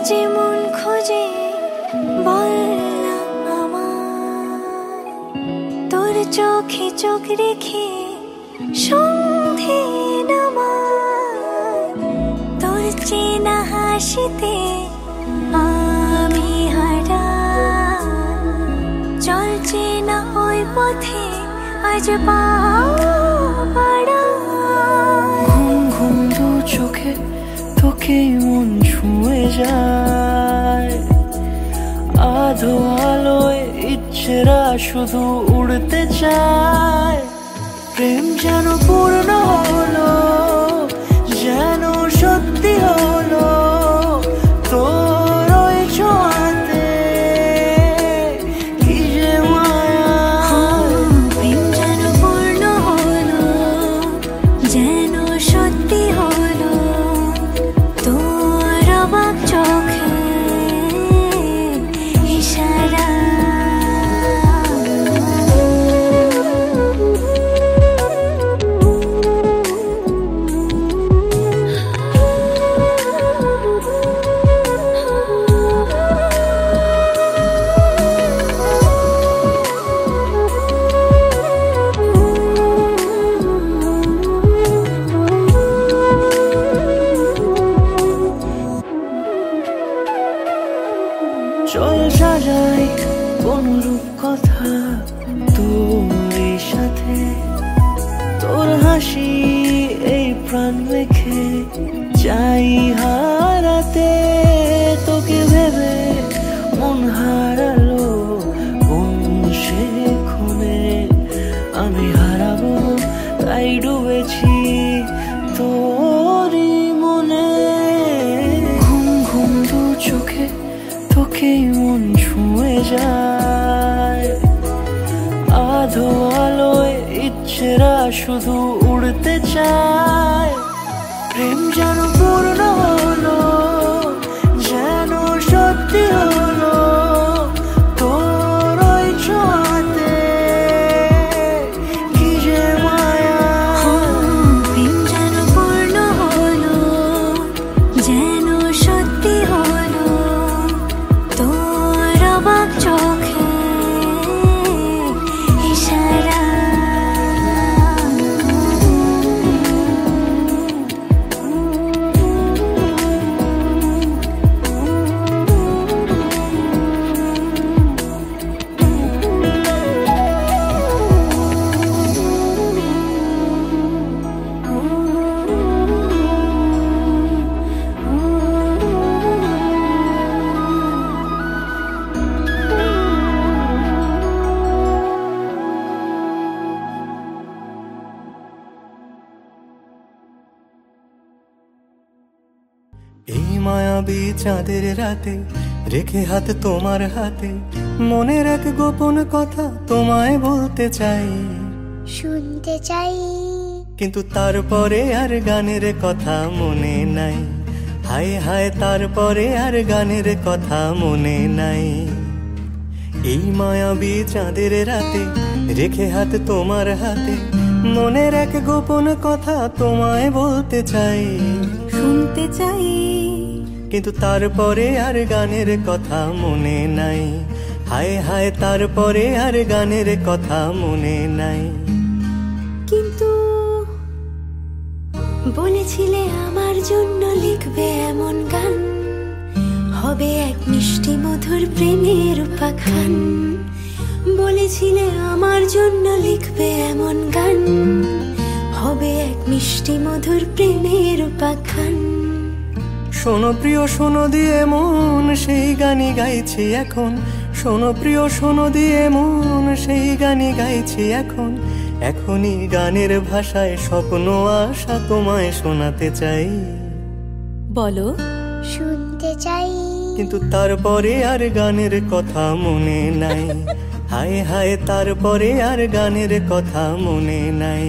যে মন খোঁজে বল না আমায়, তোর চোখে চোখ রেখে সন্ধে নামায়, তোর চেনা হাসিতে আমি হারাই, চল চেনা ওই পথে আজ পা বাড়াই। ঘুম ঘুম দু চোখে তোকেই মন ছুঁয়ে যায়, আধো আলোয় ইচ্ছেরা শুধু উড়তে চায়। প্রেম যেন পূর্ণ হলো, যেন সত্যি হলো, তোর ওই ছোঁয়াতে কি যে মায়া। প্রেম যেন পূর্ণ হলো, যেন সত্যি হলো, তোর অবাক চোখে ইশারা। চল সাজাই কোন রূপ কথা তোর সাথে, তোর হাসি এই প্রাণ রেখে চাই হারাতে। তোকে ভেবে মন হারালো কোন সে খুনে, আমি হারাবো তাই ডুবেছি তোরই মনে। ঘুম ঘুম দু চোখে তোকেই মন ছুঁয়ে যায়, আধো আলোয় ইচ্ছেরা শুধু উড়তে চায়। প্রেম যেন পূর্ণ হলো, যেন সত্যি হলো, তোর ওই ছোঁয়াতে কি যে মায়া। প্রেম যেন পূর্ণ হলো, যেন সত্যি হলো, তোর অবাক চোখে ইশারা। এই মায়াবী চাঁদের রাতে রেখে হাত তোমার হাতে, মনের এক গোপন কথা তোমায় বলতে চাই, শুনতে চাই, কিন্তু তারপরে আর গানের কথা মনে নাই। হায় হায় তারপরে আর গানের কথা মনে নাই। এই মায়াবী চাঁদের রাতে রেখে হাত তোমার হাতে, মনের এক গোপন কথা তোমায় বলতে চাই, শুনতে চাই, কিন্তু তারপরে আর গানের কথা মনে নাই। হায় হায় তারপরে আর গানের কথা মনে নাই। কিন্তু বলেছিলে আমার জন্য লিখবে এমন গান, হবে এক মিষ্টি মধুর প্রেমের উপাখ্যান। বলেছিলে আমার জন্য লিখবে এমন গান, হবে এক মিষ্টি মধুর প্রেমের উপাখ্যান। শোনো প্রিয় শোনো দিয়ে মন সেই গানই গাইছি এখন, শোনো প্রিয় শোনো দিয়ে মন সেই গানই গাইছি এখন। এখনই গানের ভাষায় স্বপ্ন আশা তোমায় শোনাতে চাই, বলো শুনতে চাই, কিন্তু তারপরে আর গানের কথা মনে নাই। হায় হায় তারপরে আর গানের কথা মনে নাই।